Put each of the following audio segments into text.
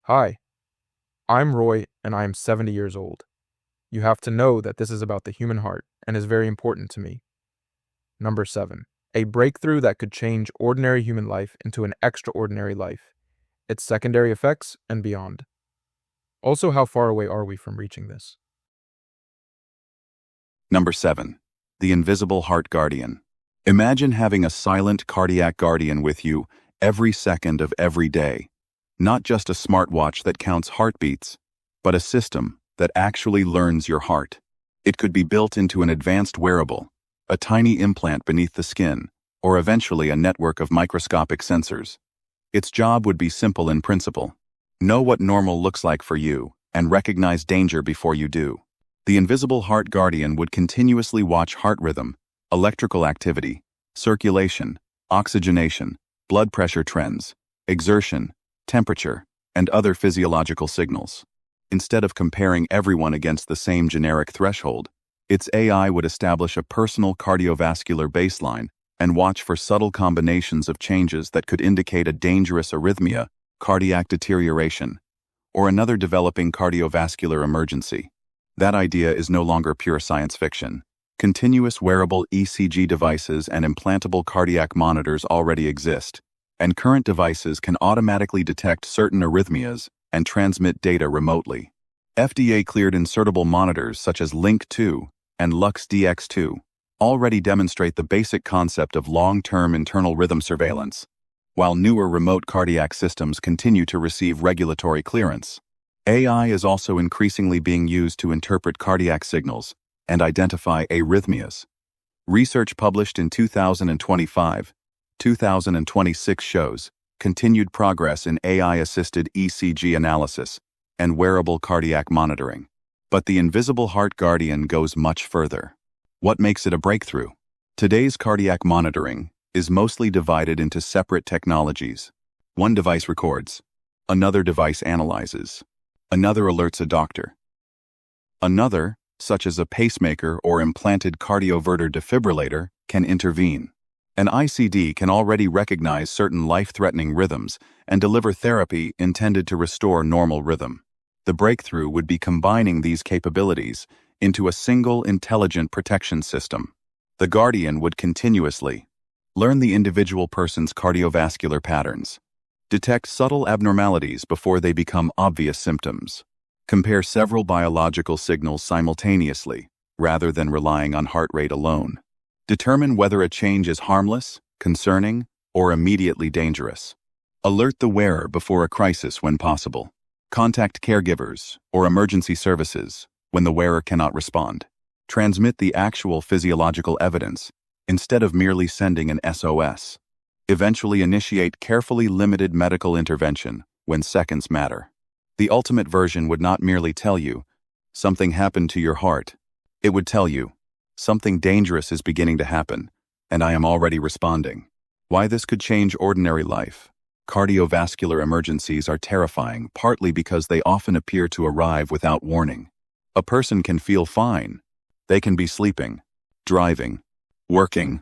Hi, I'm Roy and I am 70 years old. You have to know that this is about the human heart and is very important to me. Number 7. A breakthrough that could change ordinary human life into an extraordinary life, its secondary effects, and beyond. Also, how far away are we from reaching this? Number 7. The Invisible Heart Guardian. Imagine having a silent cardiac guardian with you every second of every day. Not just a smartwatch that counts heartbeats, but a system that actually learns your heart. It could be built into an advanced wearable, a tiny implant beneath the skin, or eventually a network of microscopic sensors. Its job would be simple in principle. Know what normal looks like for you and recognize danger before you do. The Invisible Heart Guardian would continuously watch heart rhythm, electrical activity, circulation, oxygenation, blood pressure trends, exertion, temperature, and other physiological signals. Instead of comparing everyone against the same generic threshold, its AI would establish a personal cardiovascular baseline and watch for subtle combinations of changes that could indicate a dangerous arrhythmia, cardiac deterioration, or another developing cardiovascular emergency. That idea is no longer pure science fiction. Continuous wearable ECG devices and implantable cardiac monitors already exist, and current devices can automatically detect certain arrhythmias and transmit data remotely. FDA-cleared insertable monitors such as Link 2 and Lux DX2 already demonstrate the basic concept of long-term internal rhythm surveillance, while newer remote cardiac systems continue to receive regulatory clearance. AI is also increasingly being used to interpret cardiac signals and identify arrhythmias. Research published in 2025-2026 shows continued progress in AI-assisted ECG analysis and wearable cardiac monitoring. But the Invisible Heart Guardian goes much further. What makes it a breakthrough? Today's cardiac monitoring is mostly divided into separate technologies. One device records, another device analyzes, another alerts a doctor. Another, such as a pacemaker or implanted cardioverter defibrillator, can intervene. An ICD can already recognize certain life-threatening rhythms and deliver therapy intended to restore normal rhythm. The breakthrough would be combining these capabilities into a single intelligent protection system. The Guardian would continuously learn the individual person's cardiovascular patterns, detect subtle abnormalities before they become obvious symptoms, compare several biological signals simultaneously rather than relying on heart rate alone, determine whether a change is harmless, concerning, or immediately dangerous, alert the wearer before a crisis when possible, contact caregivers or emergency services when the wearer cannot respond, transmit the actual physiological evidence instead of merely sending an SOS, eventually initiate carefully limited medical intervention when seconds matter. The ultimate version would not merely tell you, something happened to your heart. It would tell you, something dangerous is beginning to happen, and I am already responding. Why this could change ordinary life? Cardiovascular emergencies are terrifying, partly because they often appear to arrive without warning. A person can feel fine. They can be sleeping, driving, working,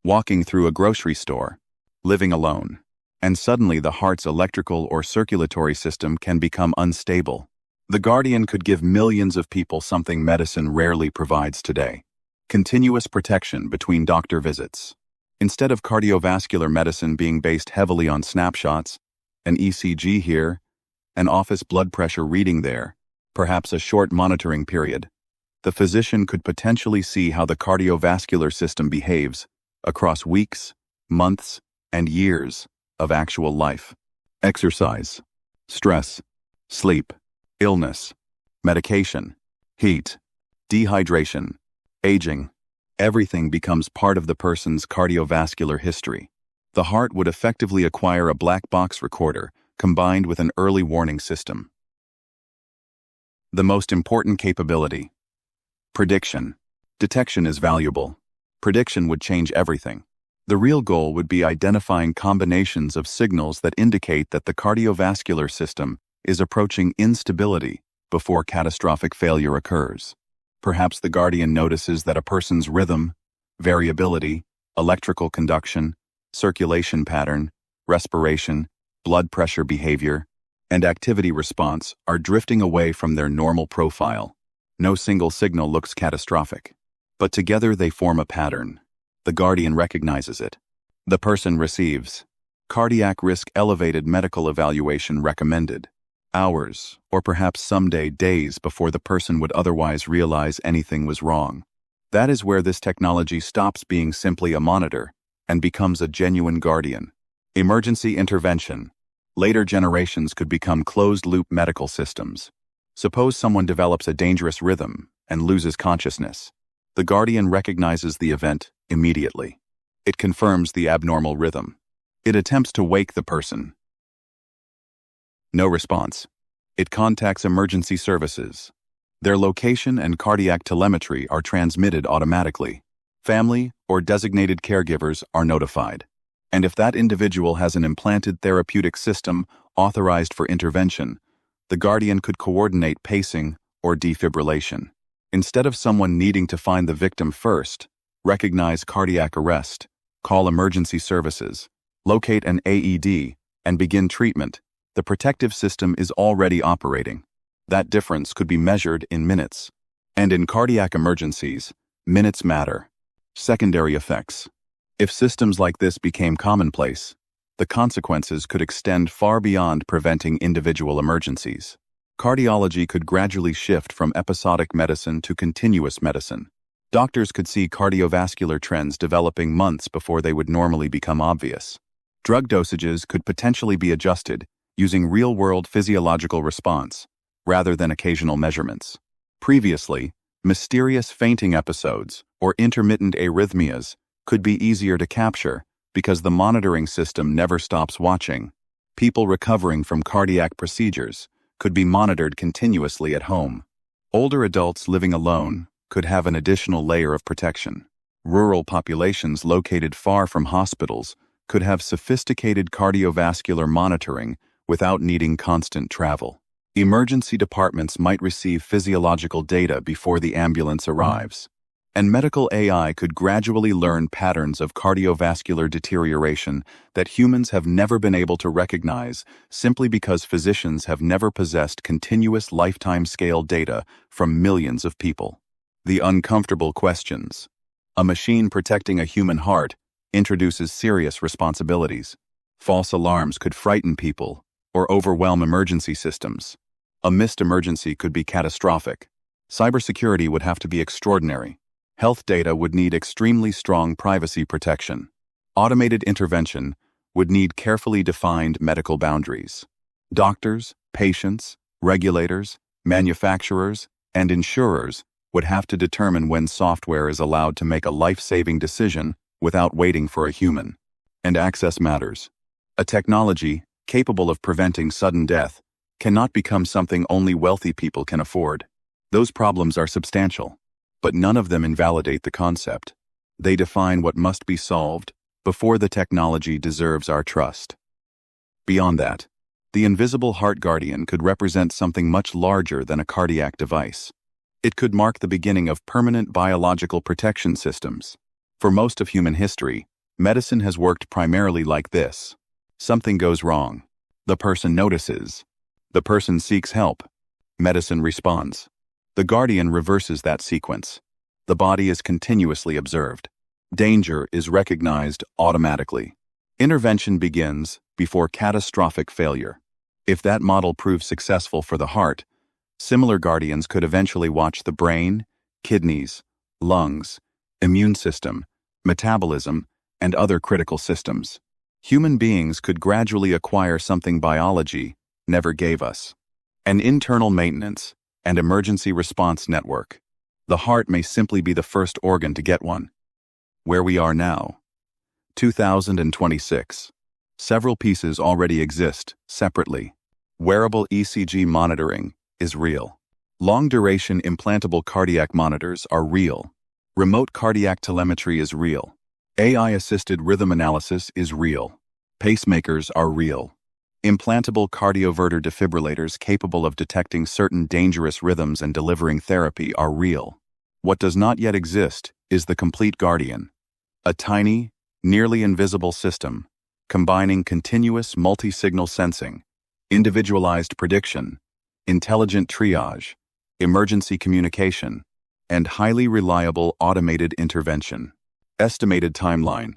walking through a grocery store, living alone, and suddenly the heart's electrical or circulatory system can become unstable. The Guardian could give millions of people something medicine rarely provides today: continuous protection between doctor visits. Instead of cardiovascular medicine being based heavily on snapshots, an ECG here, an office blood pressure reading there, perhaps a short monitoring period, the physician could potentially see how the cardiovascular system behaves across weeks, months, and years of actual life. Exercise, stress, sleep, illness, medication, heat, dehydration, aging. Everything becomes part of the person's cardiovascular history. The heart would effectively acquire a black box recorder combined with an early warning system. The most important capability: prediction. Detection is valuable. Prediction would change everything. The real goal would be identifying combinations of signals that indicate that the cardiovascular system is approaching instability before catastrophic failure occurs. Perhaps the Guardian notices that a person's rhythm, variability, electrical conduction, circulation pattern, respiration, blood pressure behavior, and activity response are drifting away from their normal profile. No single signal looks catastrophic, but together they form a pattern. The Guardian recognizes it. The person receives cardiac risk elevated medical evaluation recommended, hours, or perhaps someday days before the person would otherwise realize anything was wrong. That is where this technology stops being simply a monitor and becomes a genuine guardian. Emergency intervention. Later generations could become closed-loop medical systems. Suppose someone develops a dangerous rhythm and loses consciousness. The Guardian recognizes the event immediately. It confirms the abnormal rhythm. It attempts to wake the person. No response. It contacts emergency services. Their location and cardiac telemetry are transmitted automatically. Family or designated caregivers are notified. And if that individual has an implanted therapeutic system authorized for intervention, the Guardian could coordinate pacing or defibrillation. Instead of someone needing to find the victim first, recognize cardiac arrest, call emergency services, locate an AED, and begin treatment, the protective system is already operating. That difference could be measured in minutes. And in cardiac emergencies, minutes matter. Secondary effects. If systems like this became commonplace, the consequences could extend far beyond preventing individual emergencies. Cardiology could gradually shift from episodic medicine to continuous medicine. Doctors could see cardiovascular trends developing months before they would normally become obvious. Drug dosages could potentially be adjusted using real-world physiological response, rather than occasional measurements. Previously, mysterious fainting episodes or intermittent arrhythmias could be easier to capture because the monitoring system never stops watching. People recovering from cardiac procedures could be monitored continuously at home. Older adults living alone could have an additional layer of protection. Rural populations located far from hospitals could have sophisticated cardiovascular monitoring without needing constant travel. Emergency departments might receive physiological data before the ambulance arrives. And medical AI could gradually learn patterns of cardiovascular deterioration that humans have never been able to recognize simply because physicians have never possessed continuous lifetime-scale data from millions of people. The uncomfortable questions. A machine protecting a human heart introduces serious responsibilities. False alarms could frighten people or overwhelm emergency systems. A missed emergency could be catastrophic. Cybersecurity would have to be extraordinary. Health data would need extremely strong privacy protection. Automated intervention would need carefully defined medical boundaries. Doctors, patients, regulators, manufacturers, and insurers would have to determine when software is allowed to make a life-saving decision without waiting for a human. And access matters. A technology capable of preventing sudden death cannot become something only wealthy people can afford. Those problems are substantial, but none of them invalidate the concept. They define what must be solved before the technology deserves our trust. Beyond that, the Invisible Heart Guardian could represent something much larger than a cardiac device. It could mark the beginning of permanent biological protection systems. For most of human history, medicine has worked primarily like this. Something goes wrong. The person notices. The person seeks help. Medicine responds. The Guardian reverses that sequence. The body is continuously observed. Danger is recognized automatically. Intervention begins before catastrophic failure. If that model proves successful for the heart, similar guardians could eventually watch the brain, kidneys, lungs, immune system, metabolism, and other critical systems. Human beings could gradually acquire something biology never gave us: an internal maintenance and emergency response network. The heart may simply be the first organ to get one. Where we are now, 2026. Several pieces already exist separately. Wearable ECG monitoring is real. Long-duration implantable cardiac monitors are real. Remote cardiac telemetry is real. AI-assisted rhythm analysis is real. Pacemakers are real. Implantable cardioverter defibrillators capable of detecting certain dangerous rhythms and delivering therapy are real. What does not yet exist is the complete Guardian, a tiny, nearly invisible system combining continuous multi-signal sensing, individualized prediction, intelligent triage, emergency communication, and highly reliable automated intervention. Estimated timeline: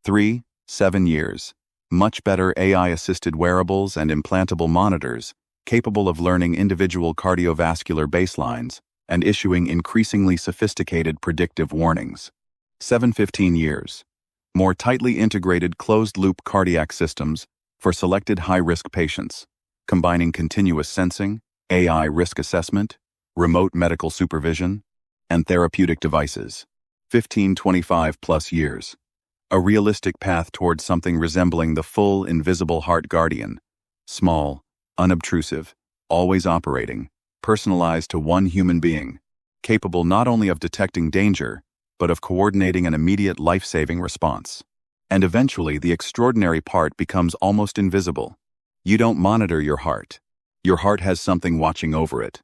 3-7 years. Much better AI-assisted wearables and implantable monitors capable of learning individual cardiovascular baselines and issuing increasingly sophisticated predictive warnings. 7-15 years. More tightly integrated closed-loop cardiac systems for selected high-risk patients, combining continuous sensing, AI risk assessment, remote medical supervision, and therapeutic devices. 15-25 plus years. A realistic path towards something resembling the full Invisible Heart Guardian. Small, unobtrusive, always operating, personalized to one human being, capable not only of detecting danger, but of coordinating an immediate life-saving response. And eventually, the extraordinary part becomes almost invisible. You don't monitor your heart. Your heart has something watching over it.